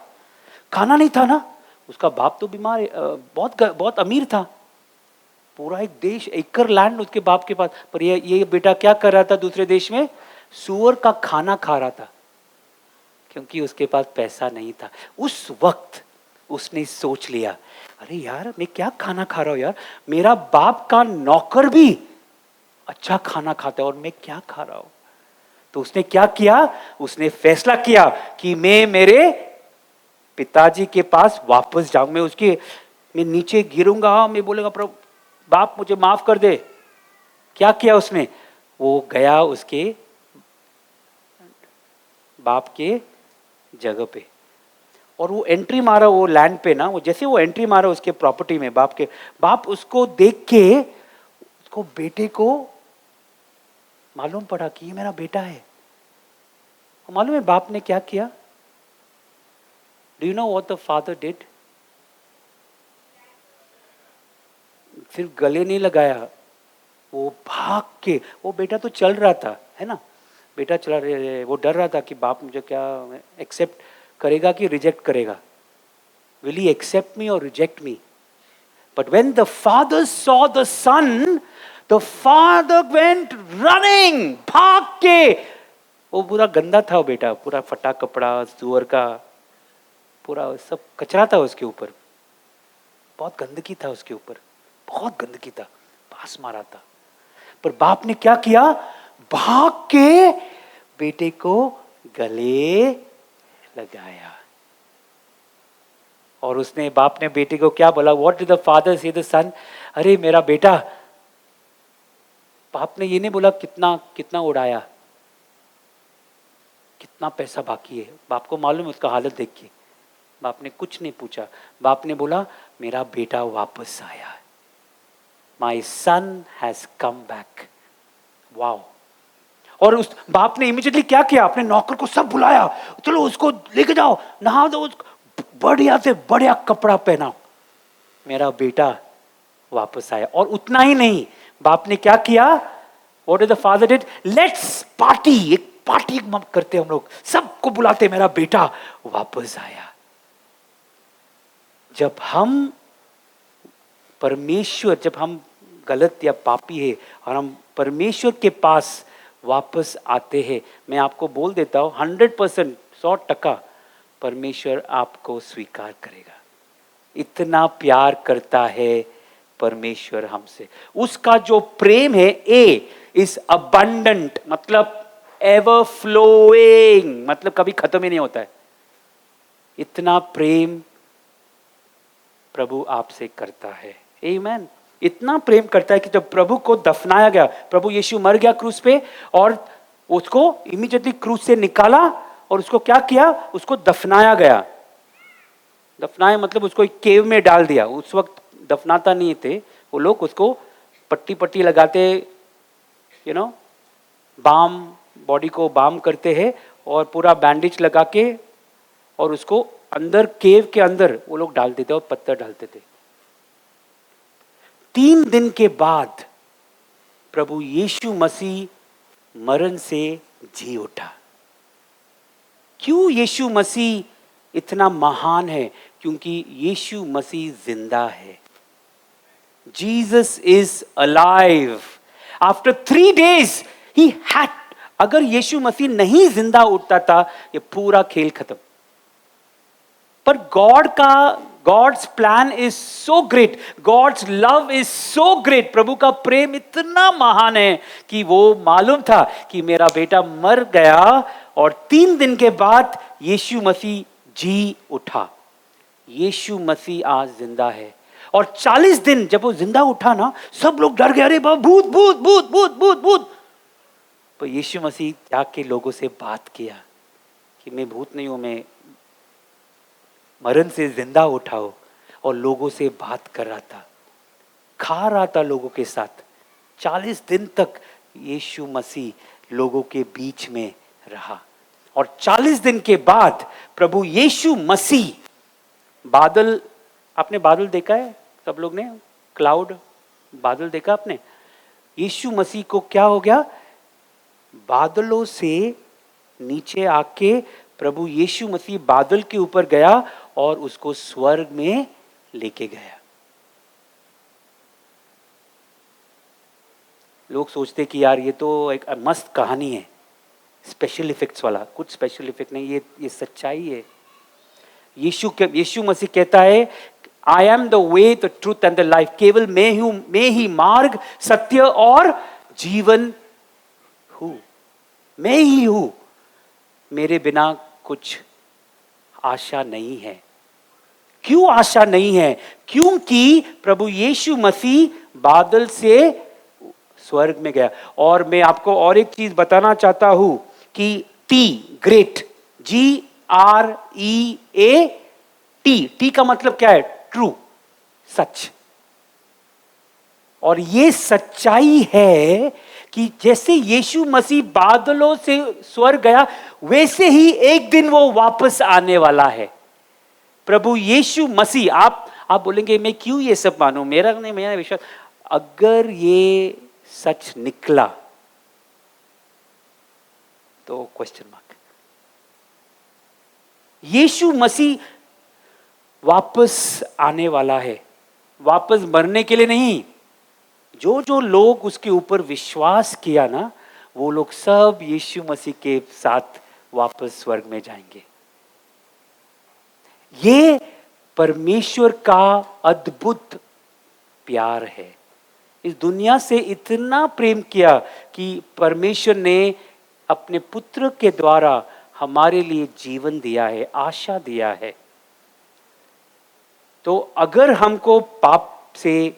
खाना नहीं था ना। उसका बाप तो बीमार, बहुत अमीर था, पूरा एक देश, एकड़ लैंड उसके बाप के पास, पर ये बेटा क्या कर रहा था दूसरे देश में, सुअर का खाना खा रहा था, क्योंकि उसके पास पैसा नहीं था। उस वक्त उसने सोच लिया, अरे यार मैं क्या खाना खा रहा हूं यार, मेरा बाप का नौकर भी अच्छा खाना खाता है और मैं क्या खा रहा हूं। तो उसने क्या किया, उसने फैसला किया कि मैं मेरे पिताजी के पास वापस जाऊं, मैं नीचे गिरूंगा, मैं बोलेगा प्रभु बाप मुझे माफ कर दे। क्या किया उसने, वो गया उसके बाप के जगह पे और वो एंट्री मारा वो लैंड पे ना, वो जैसे वो एंट्री मारा उसके प्रॉपर्टी में, बाप उसको देख के उसको बेटे को मालूम पड़ा कि ये मेरा बेटा है। मालूम है बाप ने क्या किया, do you know what the father did, सिर्फ गले नहीं लगाया, वो भाग के, वो बेटा तो चल रहा था है ना, बेटा चला रहे, वो डर रहा था कि बाप मुझे क्या एक्सेप्ट करेगा कि रिजेक्ट करेगा, विल ही एक्सेप्ट मी और reject me. But when the father saw the son, the father went running, भाग के, वो पूरा गंदा था वो बेटा, पूरा फटा कपड़ा, सुअर का पूरा सब कचरा था उसके ऊपर, बहुत गंदगी था उसके ऊपर, बहुत गंदगी था, पास मारा था। पर बाप ने क्या किया, भाग के बेटे को गले लगाया और उसने, बाप ने बेटे को क्या बोला, व्हाट डिड द फादर से द सन, अरे मेरा बेटा। बाप ने ये नहीं बोला कितना कितना उड़ाया, कितना पैसा बाकी है, बाप को मालूम है उसका हालत देख के, बाप ने कुछ नहीं पूछा, बाप ने बोला मेरा बेटा वापस आया, माई सन हैज कम बैक। वाओ। और उस बाप ने इमीडिएटली क्या किया, अपने नौकर को सब बुलाया, चलो उसको लेके जाओ, नहा दो, बढ़िया से बढ़िया कपड़ा पहनाओ, मेरा बेटा वापस आया। और उतना ही नहीं, बाप ने क्या किया, what did the father did, let's party, एक पार्टी करते हम लोग, सबको बुलाते, मेरा बेटा वापस आया। जब हम परमेश्वर, जब हम गलत या पापी है और हम परमेश्वर के पास वापस आते हैं, मैं आपको बोल देता हूं 100%, 100% परमेश्वर आपको स्वीकार करेगा। इतना प्यार करता है परमेश्वर हमसे, उसका जो प्रेम है, ए इज अबंडेंट, मतलब एवर फ्लोइंग, मतलब कभी खत्म ही नहीं होता है। इतना प्रेम प्रभु आपसे करता है, आमीन। इतना प्रेम करता है कि जब प्रभु को दफनाया गया, प्रभु यीशु मर गया क्रूस पे और उसको इमीडिएटली क्रूस से निकाला और उसको क्या किया, उसको दफनाया गया। दफनाए मतलब उसको एक केव में डाल दिया। उस वक्त दफनाता नहीं थे वो लोग, उसको पट्टी पट्टी लगाते, बाम, बॉडी को बाम करते हैं और पूरा बैंडेज लगा के और उसको अंदर केव के अंदर वो लोग डाल देते और पत्थर डालते थे। 3 दिन के बाद प्रभु यीशु मसीह मरण से जी उठा। क्यों यीशु मसीह इतना महान है? क्योंकि यीशु मसीह जिंदा है। Jesus is alive. After 3 days he had, अगर यीशु मसीह नहीं जिंदा उठता था ये पूरा खेल खत्म। पर God's plan is so great, God's love is so great. प्रभु का प्रेम इतना महान है कि वो मालूम था कि मेरा बेटा मर गया और 3 दिन के बाद यीशु मसीह जी उठा। यीशु मसीह आज जिंदा है। और 40 दिन जब वो जिंदा उठा ना, सब लोग डर गए, अरे बाबा भूत भूत भूत भूत भूत भूत। तो यीशु मसीह जाके लोगों से बात किया कि मैं भूत नहीं हूं, मैं मरण से जिंदा उठा हूं। और लोगों से बात कर रहा था, खा रहा था लोगों के साथ। 40 दिन तक यीशु मसीह लोगों के बीच में रहा। और 40 दिन के बाद प्रभु यीशु मसीह, बादल, आपने बादल देखा है सब लोग ने? क्लाउड, बादल देखा आपने? यीशु मसीह को क्या हो गया? बादलों से नीचे आके प्रभु यीशु मसीह बादल के ऊपर गया और उसको स्वर्ग में लेके गया। लोग सोचते कि यार ये तो एक मस्त कहानी है, स्पेशल इफेक्ट्स वाला। कुछ स्पेशल इफेक्ट नहीं, ये सच्चाई है। यीशु मसीह कहता है, I am the way, the truth and the life. केवल मैं ही मार्ग, सत्य और जीवन हूं। मैं ही हूं, मेरे बिना कुछ आशा नहीं है। क्यों आशा नहीं है? क्योंकि प्रभु यीशु मसीह बादल से स्वर्ग में गया। और मैं आपको और एक चीज बताना चाहता हूं कि टी, ग्रेट, GREAT, का मतलब क्या है? ट्रू, सच। और ये सच्चाई है कि जैसे यीशु मसीह बादलों से स्वर्ग गया, वैसे ही एक दिन वो वापस आने वाला है। प्रभु यीशु मसीह, आप बोलेंगे मैं क्यों ये सब मानूं, मेरा विश्वास। अगर ये सच निकला तो क्वेश्चन मार्क। यीशु मसीह वापस आने वाला है, वापस मरने के लिए नहीं। जो लोग उसके ऊपर विश्वास किया ना, वो लोग सब यीशु मसीह के साथ वापस स्वर्ग में जाएंगे। ये परमेश्वर का अद्भुत प्यार है। इस दुनिया से इतना प्रेम किया कि परमेश्वर ने अपने पुत्र के द्वारा हमारे लिए जीवन दिया है, आशा दिया है। तो अगर हमको पाप से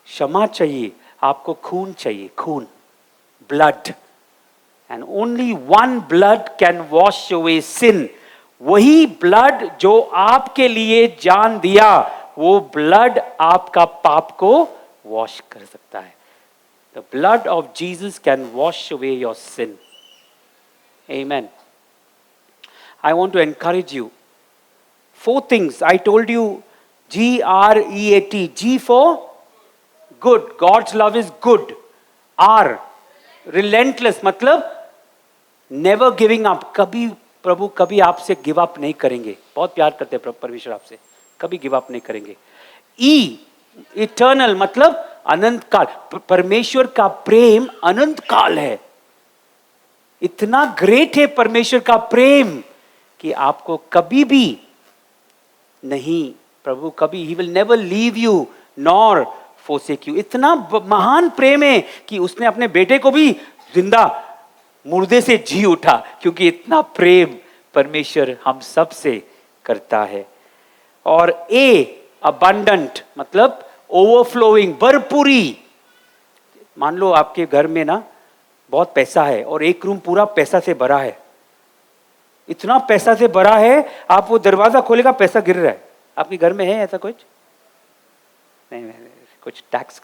क्षमा चाहिए, आपको खून चाहिए, खून, blood, and only one blood can wash away sin. वही ब्लड जो आपके लिए जान दिया, वो ब्लड आपका पाप को वॉश कर सकता है। The blood of Jesus can wash away your sin. Amen. I want to encourage you. 4 things I told you. GREAT. G for good. God's love is good. R, relentless, मतलब never giving up. प्रभु कभी आपसे गिव अप नहीं करेंगे। बहुत प्यार करते हैं परमेश्वर आपसे, कभी गिव अप नहीं करेंगे। E, इटर्नल, मतलब अनंत काल। परमेश्वर का प्रेम अनंत काल है। इतना ग्रेट है परमेश्वर का प्रेम कि आपको कभी भी नहीं, प्रभु कभी, he will never leave you nor forsake you। इतना महान प्रेम है कि उसने अपने बेटे को भी जिंदा मुर्दे से जी उठा, क्योंकि इतना प्रेम परमेश्वर हम सब से करता है। और ए, abundant, मतलब ओवरफ्लोइंग, भरपूरी। मान लो आपके घर में ना बहुत पैसा है और एक रूम पूरा पैसा से भरा है, इतना पैसा से भरा है, आप वो दरवाजा खोलेगा पैसा गिर रहा है। आपके घर में है ऐसा कुछ? नहीं, कुछ टैक्स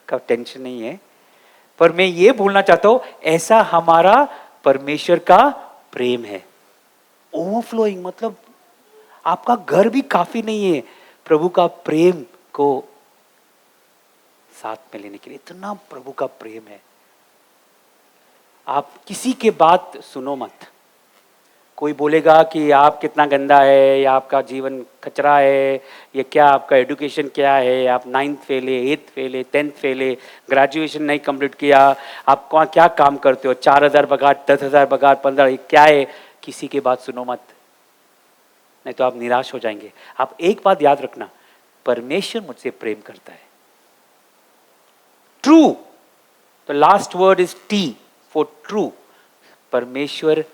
का टेंशन नहीं है, पर मैं ये बोलना चाहता हूं ऐसा हमारा परमेश्वर का प्रेम है। ओवरफ्लोइंग मतलब आपका घर भी काफी नहीं है प्रभु का प्रेम को साथ में लेने के लिए। इतना प्रभु का प्रेम है। आप किसी के बात सुनो मत। कोई बोलेगा कि आप कितना गंदा है, या आपका जीवन कचरा है, या क्या आपका एजुकेशन क्या है, आप 9th फेल है, 8th फेल है, 10th फेल है, ग्रेजुएशन नहीं कंप्लीट किया, आप कहाँ क्या काम करते हो, 4,000 पगार, 10,000 पगार, 15, क्या है? किसी की बात सुनो मत, नहीं तो आप निराश हो जाएंगे। आप एक बात याद रखना, परमेश्वर मुझसे प्रेम करता है। True, the last word is T for true. परमेश्वर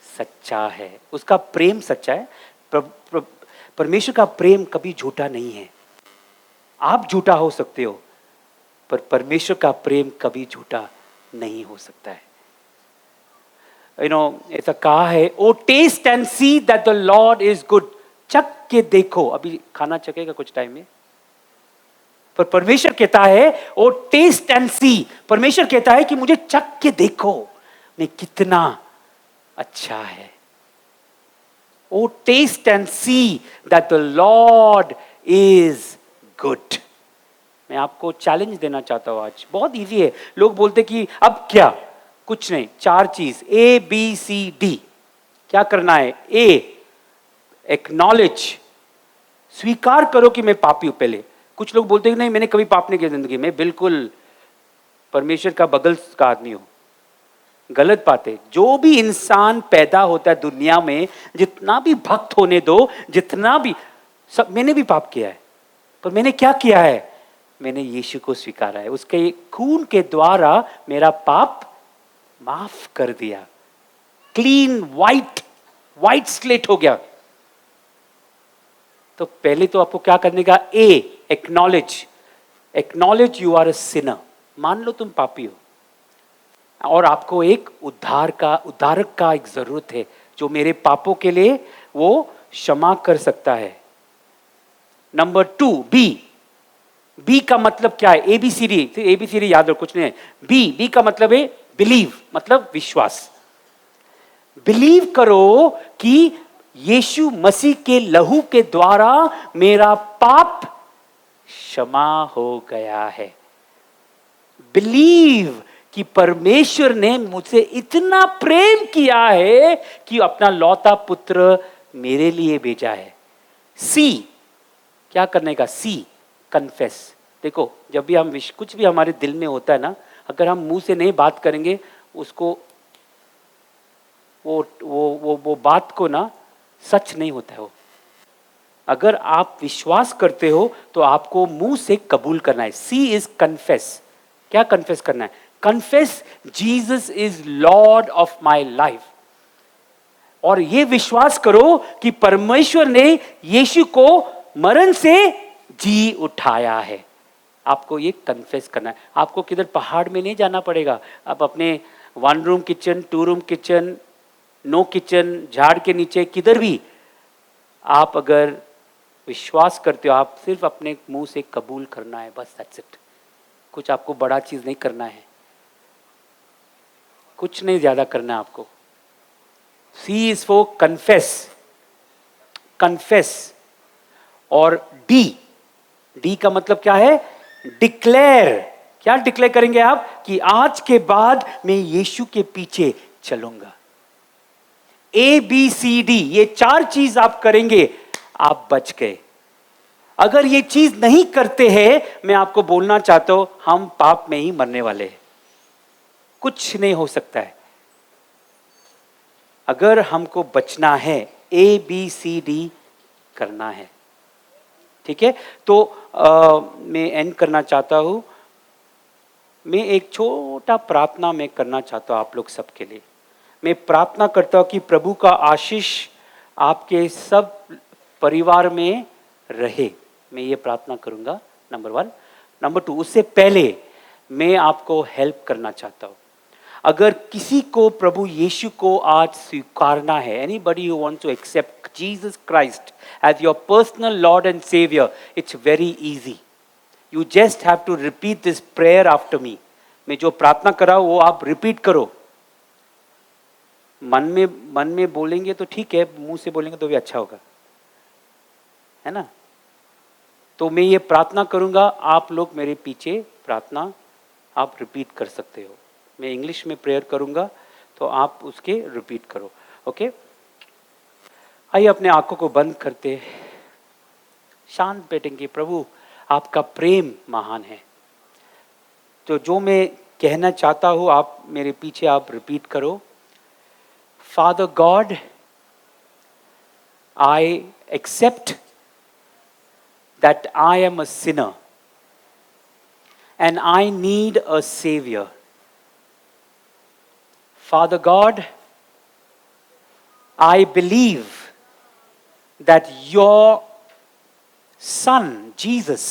सच्चा है, उसका प्रेम सच्चा है। परमेश्वर का प्रेम कभी झूठा नहीं है। आप झूठा हो सकते हो, पर परमेश्वर का प्रेम कभी झूठा नहीं हो सकता है। ऐसा कहा है, O taste and see that the Lord is good. चख के देखो, अभी खाना चखेगा कुछ टाइम में, पर परमेश्वर कहता है ओ टेस्ट एंड सी। परमेश्वर कहता है कि मुझे चख के देखो मैं कितना अच्छा है। O taste and see that the Lord is good. मैं आपको चैलेंज देना चाहता हूं आज, बहुत इजी है। लोग बोलते कि अब क्या, कुछ नहीं, 4 चीज ABCD। क्या करना है? ए, एक्नॉलेज, स्वीकार करो कि मैं पापी हूं। पहले कुछ लोग बोलते हैं नहीं मैंने कभी पाप नहीं किया जिंदगी में, बिल्कुल परमेश्वर का बगल का आदमी हो। गलत बात है। जो भी इंसान पैदा होता है दुनिया में, जितना भी भक्त होने दो, जितना भी सब, मैंने भी पाप किया है, पर मैंने क्या किया है? मैंने यीशु को स्वीकारा है, उसके खून के द्वारा मेरा पाप माफ कर दिया। क्लीन वाइट स्लेट हो गया। तो पहले तो आपको क्या करने का? A, acknowledge you are a sinner. मान लो तुम पापी हो और आपको एक उद्धारक का एक जरूरत है, जो मेरे पापों के लिए वो क्षमा कर सकता है। नंबर 2, बी का मतलब क्या है? ABCD याद रखो, कुछ नहीं है। बी का मतलब है बिलीव, मतलब विश्वास। बिलीव करो कि यीशु मसीह के लहू के द्वारा मेरा पाप क्षमा हो गया है। बिलीव कि परमेश्वर ने मुझसे इतना प्रेम किया है कि अपना लौता पुत्र मेरे लिए भेजा है। सी, क्या करने का? सी, कन्फेस। देखो, जब भी हम कुछ भी हमारे दिल में होता है ना, अगर हम मुंह से नहीं बात करेंगे उसको, वो बात को ना सच नहीं होता है वो। अगर आप विश्वास करते हो तो आपको मुंह से कबूल करना है। सी इज कन्फेस। क्या कन्फेस करना है? Confess Jesus is Lord of my life. और ये विश्वास करो कि परमेश्वर ने यीशु को मरण से जी उठाया है। आपको ये कन्फेस करना है। आपको किधर पहाड़ में नहीं जाना पड़ेगा। आप अपने 1 room kitchen, 2 room kitchen, no kitchen, झाड़ के नीचे, किधर भी आप अगर विश्वास करते हो, आप सिर्फ अपने मुंह से कबूल करना है, बस दैट्स इट। कुछ आपको बड़ा चीज नहीं करना है, कुछ नहीं ज्यादा करना है आपको। सी इज फॉर कन्फेस। और डी का मतलब क्या है? डिक्लेयर। क्या डिक्लेयर करेंगे आप? कि आज के बाद मैं यीशु के पीछे चलूंगा। ABCD, ये 4 चीज आप करेंगे, आप बच गए। अगर ये चीज नहीं करते हैं, मैं आपको बोलना चाहता हूं, हम पाप में ही मरने वाले हैं, कुछ नहीं हो सकता है। अगर हमको बचना है, ABCD करना है, ठीक है? तो मैं एंड करना चाहता हूं। मैं एक छोटा प्रार्थना में करना चाहता हूं आप लोग सबके लिए। मैं प्रार्थना करता हूं कि प्रभु का आशीष आपके सब परिवार में रहे। मैं ये प्रार्थना करूंगा, नंबर 1। नंबर 2, उससे पहले मैं आपको हेल्प करना चाहता हूं। अगर किसी को प्रभु यीशु को आज स्वीकारना है, anybody who wants to accept Jesus Christ as your personal lord and saviour, it's very easy. You just have to repeat this prayer after me. मैं जो प्रार्थना कर रहा हूं वो आप रिपीट करो. मन में बोलेंगे तो ठीक है, मुंह से बोलेंगे तो भी अच्छा होगा, है ना. तो मैं ये प्रार्थना करूंगा, आप लोग मेरे पीछे प्रार्थना आप रिपीट कर सकते हो. मैं इंग्लिश में प्रेयर करूंगा तो आप उसके रिपीट करो. ओके, आइए अपने आंखों को बंद करते शांत बैठेंगे. प्रभु आपका प्रेम महान है. तो जो मैं कहना चाहता हूं आप मेरे पीछे आप रिपीट करो. Father God, I accept that I am a sinner and I need a Savior. Father God, I believe that your Son, Jesus,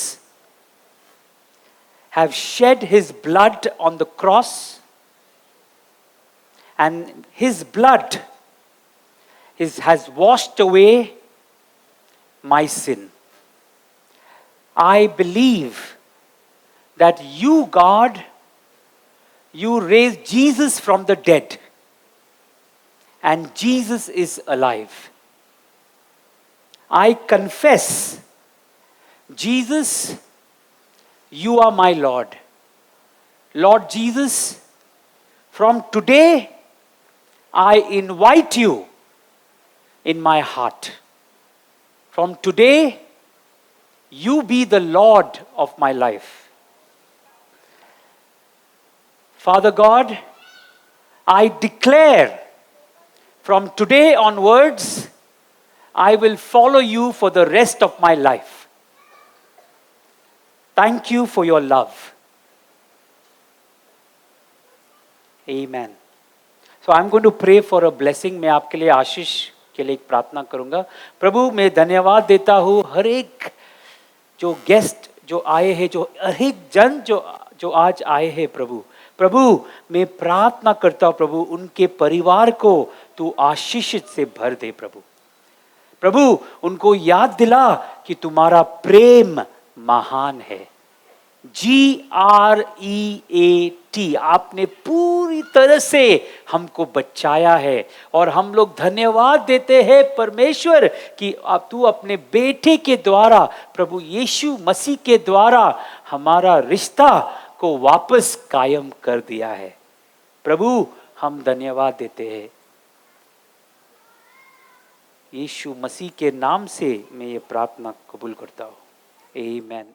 have shed his blood on the cross, and his blood has washed away my sin. I believe that you, God, you raised Jesus from the dead, and Jesus is alive. I confess, Jesus, you are my Lord. Lord Jesus, from today, I invite you in my heart. From today, you be the Lord of my life. Father God, I declare from today onwards, I will follow you for the rest of my life. Thank you for your love. Amen. So I'm going to pray for a blessing. मैं आपके लिए आशीष के लिए एक प्रार्थना करूंगा. प्रभु मैं धन्यवाद देता हूँ हर एक जो गेस्ट जो आए हैं, जो हर एक जन जो आज आए हैं प्रभु मैं प्रार्थना करता हूँ प्रभु उनके परिवार को तू आशीषित से भर दे. प्रभु उनको याद दिला कि तुम्हारा प्रेम महान है. GREAT, आपने पूरी तरह से हमको बचाया है और हम लोग धन्यवाद देते हैं परमेश्वर कि अब तू अपने बेटे के द्वारा, प्रभु यीशु मसीह के द्वारा हमारा रिश्ता को वापस कायम कर दिया है. प्रभु हम धन्यवाद देते हैं. यीशु मसीह के नाम से मैं ये प्रार्थना कबूल करता हूँ. आमीन.